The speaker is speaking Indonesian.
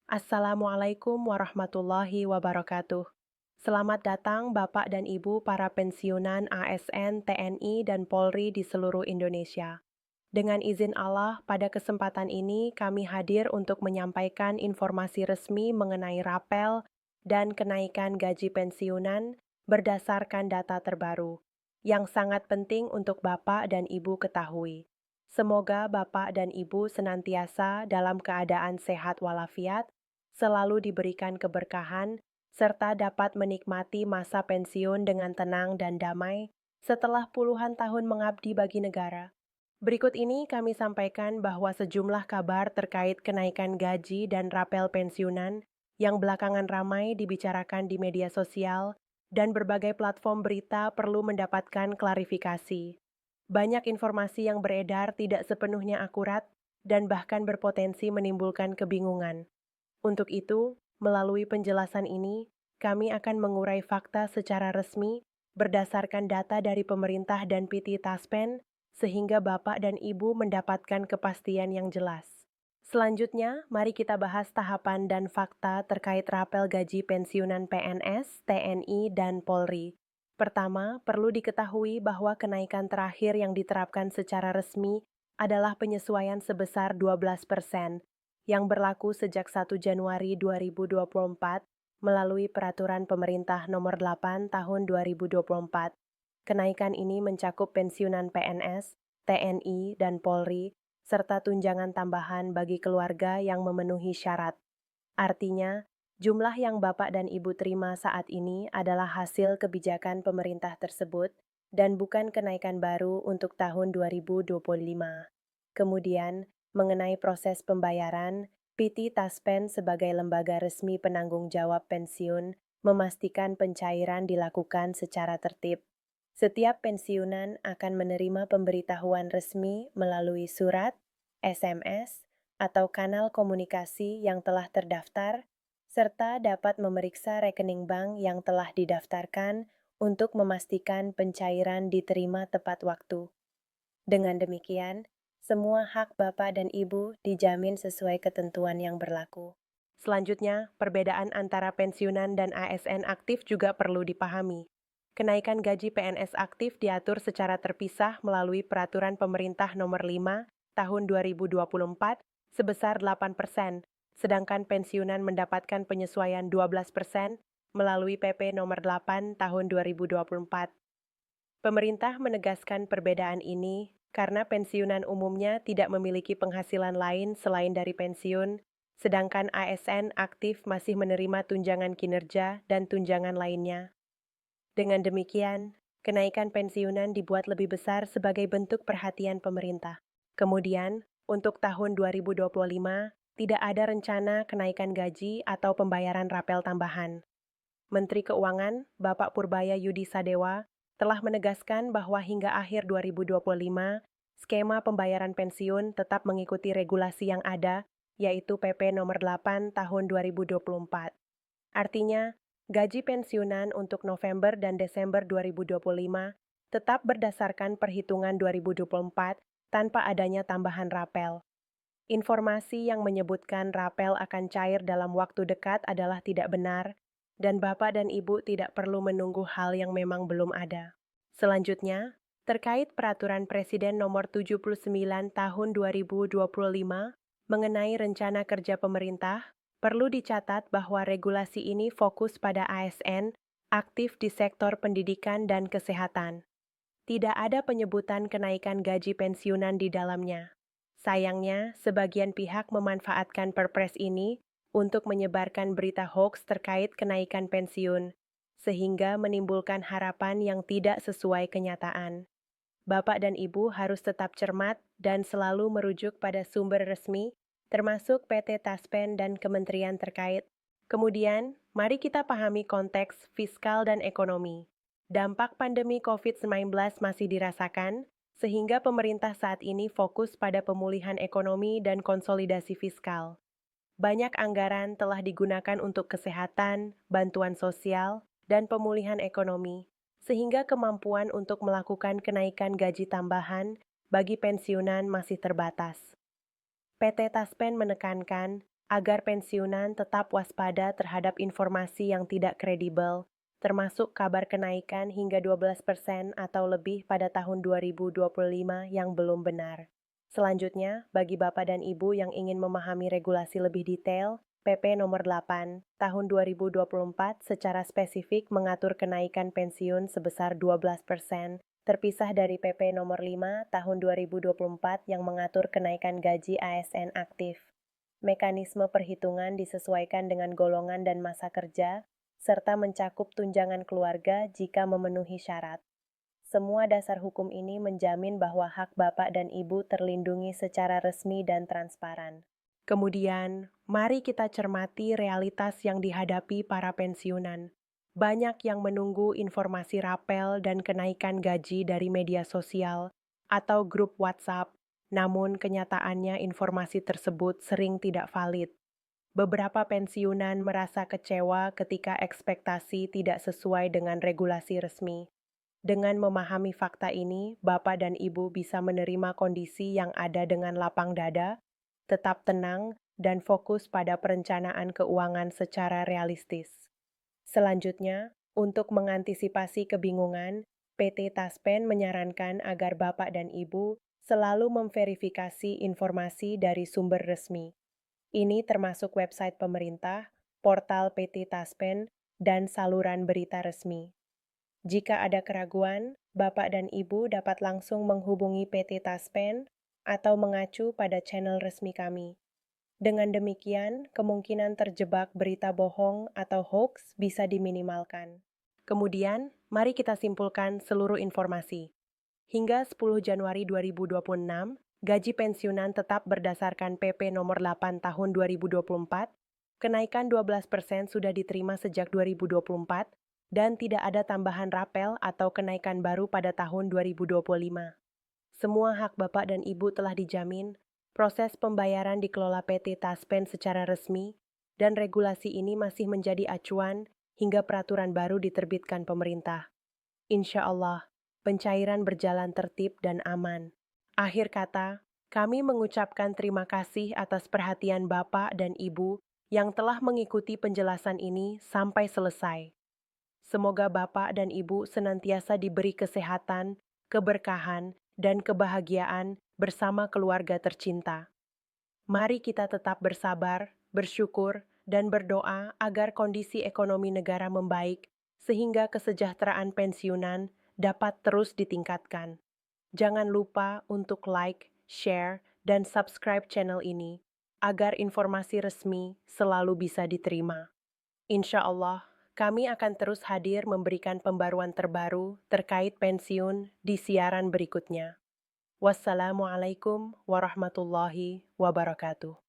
Assalamualaikum warahmatullahi wabarakatuh. Selamat datang Bapak dan Ibu para pensiunan ASN, TNI, dan Polri di seluruh Indonesia. Dengan izin Allah, pada kesempatan ini kami hadir untuk menyampaikan informasi resmi mengenai rapel dan kenaikan gaji pensiunan berdasarkan data terbaru, yang sangat penting untuk Bapak dan Ibu ketahui. Semoga Bapak dan Ibu senantiasa dalam keadaan sehat walafiat, selalu diberikan keberkahan, serta dapat menikmati masa pensiun dengan tenang dan damai setelah puluhan tahun mengabdi bagi negara. Berikut ini kami sampaikan bahwa sejumlah kabar terkait kenaikan gaji dan rapel pensiunan yang belakangan ramai dibicarakan di media sosial dan berbagai platform berita perlu mendapatkan klarifikasi. Banyak informasi yang beredar tidak sepenuhnya akurat dan bahkan berpotensi menimbulkan kebingungan. Untuk itu, melalui penjelasan ini, kami akan mengurai fakta secara resmi berdasarkan data dari pemerintah dan PT Taspen, sehingga Bapak dan Ibu mendapatkan kepastian yang jelas. Selanjutnya, mari kita bahas tahapan dan fakta terkait rapel gaji pensiunan PNS, TNI, dan Polri. Pertama, perlu diketahui bahwa kenaikan terakhir yang diterapkan secara resmi adalah penyesuaian sebesar 12%, yang berlaku sejak 1 Januari 2024 melalui Peraturan Pemerintah Nomor 8 Tahun 2024. Kenaikan ini mencakup pensiunan PNS, TNI, dan Polri, serta tunjangan tambahan bagi keluarga yang memenuhi syarat. Artinya, jumlah yang Bapak dan Ibu terima saat ini adalah hasil kebijakan pemerintah tersebut dan bukan kenaikan baru untuk tahun 2025. Kemudian, mengenai proses pembayaran, PT Taspen sebagai lembaga resmi penanggung jawab pensiun memastikan pencairan dilakukan secara tertib. Setiap pensiunan akan menerima pemberitahuan resmi melalui surat, SMS, atau kanal komunikasi yang telah terdaftar, serta dapat memeriksa rekening bank yang telah didaftarkan untuk memastikan pencairan diterima tepat waktu. Dengan demikian, semua hak Bapak dan Ibu dijamin sesuai ketentuan yang berlaku. Selanjutnya, perbedaan antara pensiunan dan ASN aktif juga perlu dipahami. Kenaikan gaji PNS aktif diatur secara terpisah melalui Peraturan Pemerintah Nomor 5 Tahun 2024 sebesar 8%, sedangkan pensiunan mendapatkan penyesuaian 12% melalui PP Nomor 8 Tahun 2024. Pemerintah menegaskan perbedaan ini karena pensiunan umumnya tidak memiliki penghasilan lain selain dari pensiun, sedangkan ASN aktif masih menerima tunjangan kinerja dan tunjangan lainnya. Dengan demikian, kenaikan pensiunan dibuat lebih besar sebagai bentuk perhatian pemerintah. Kemudian, untuk tahun 2025, tidak ada rencana kenaikan gaji atau pembayaran rapel tambahan. Menteri Keuangan, Bapak Purbaya Yudi Sadewa, telah menegaskan bahwa hingga akhir 2025, skema pembayaran pensiun tetap mengikuti regulasi yang ada, yaitu PP Nomor 8 Tahun 2024. Artinya, gaji pensiunan untuk November dan Desember 2025 tetap berdasarkan perhitungan 2024 tanpa adanya tambahan rapel. Informasi yang menyebutkan rapel akan cair dalam waktu dekat adalah tidak benar, dan Bapak dan Ibu tidak perlu menunggu hal yang memang belum ada. Selanjutnya, terkait Peraturan Presiden Nomor 79 Tahun 2025 mengenai rencana kerja pemerintah, perlu dicatat bahwa regulasi ini fokus pada ASN aktif di sektor pendidikan dan kesehatan. Tidak ada penyebutan kenaikan gaji pensiunan di dalamnya. Sayangnya, sebagian pihak memanfaatkan Perpres ini untuk menyebarkan berita hoaks terkait kenaikan pensiun, sehingga menimbulkan harapan yang tidak sesuai kenyataan. Bapak dan Ibu harus tetap cermat dan selalu merujuk pada sumber resmi, termasuk PT Taspen dan kementerian terkait. Kemudian, mari kita pahami konteks fiskal dan ekonomi. Dampak pandemi COVID-19 masih dirasakan, sehingga pemerintah saat ini fokus pada pemulihan ekonomi dan konsolidasi fiskal. Banyak anggaran telah digunakan untuk kesehatan, bantuan sosial, dan pemulihan ekonomi, sehingga kemampuan untuk melakukan kenaikan gaji tambahan bagi pensiunan masih terbatas. PT Taspen menekankan agar pensiunan tetap waspada terhadap informasi yang tidak kredibel, termasuk kabar kenaikan hingga 12% atau lebih pada tahun 2025 yang belum benar. Selanjutnya, bagi Bapak dan Ibu yang ingin memahami regulasi lebih detail, PP nomor 8 tahun 2024 secara spesifik mengatur kenaikan pensiun sebesar 12%, terpisah dari PP nomor 5 tahun 2024 yang mengatur kenaikan gaji ASN aktif. Mekanisme perhitungan disesuaikan dengan golongan dan masa kerja, serta mencakup tunjangan keluarga jika memenuhi syarat. Semua dasar hukum ini menjamin bahwa hak Bapak dan Ibu terlindungi secara resmi dan transparan. Kemudian, mari kita cermati realitas yang dihadapi para pensiunan. Banyak yang menunggu informasi rapel dan kenaikan gaji dari media sosial atau grup WhatsApp, namun kenyataannya informasi tersebut sering tidak valid. Beberapa pensiunan merasa kecewa ketika ekspektasi tidak sesuai dengan regulasi resmi. Dengan memahami fakta ini, Bapak dan Ibu bisa menerima kondisi yang ada dengan lapang dada, tetap tenang, dan fokus pada perencanaan keuangan secara realistis. Selanjutnya, untuk mengantisipasi kebingungan, PT Taspen menyarankan agar Bapak dan Ibu selalu memverifikasi informasi dari sumber resmi. Ini termasuk website pemerintah, portal PT Taspen, dan saluran berita resmi. Jika ada keraguan, Bapak dan Ibu dapat langsung menghubungi PT Taspen atau mengacu pada channel resmi kami. Dengan demikian, kemungkinan terjebak berita bohong atau hoax bisa diminimalkan. Kemudian, mari kita simpulkan seluruh informasi. Hingga 10 Januari 2026, gaji pensiunan tetap berdasarkan PP nomor 8 tahun 2024, kenaikan 12% sudah diterima sejak 2024, dan tidak ada tambahan rapel atau kenaikan baru pada tahun 2025. Semua hak Bapak dan Ibu telah dijamin, proses pembayaran dikelola PT Taspen secara resmi, dan regulasi ini masih menjadi acuan hingga peraturan baru diterbitkan pemerintah. Insya Allah, pencairan berjalan tertib dan aman. Akhir kata, kami mengucapkan terima kasih atas perhatian Bapak dan Ibu yang telah mengikuti penjelasan ini sampai selesai. Semoga Bapak dan Ibu senantiasa diberi kesehatan, keberkahan, dan kebahagiaan bersama keluarga tercinta. Mari kita tetap bersabar, bersyukur, dan berdoa agar kondisi ekonomi negara membaik sehingga kesejahteraan pensiunan dapat terus ditingkatkan. Jangan lupa untuk like, share, dan subscribe channel ini agar informasi resmi selalu bisa diterima. Insya Allah, kami akan terus hadir memberikan pembaruan terbaru terkait pensiun di siaran berikutnya. Wassalamualaikum warahmatullahi wabarakatuh.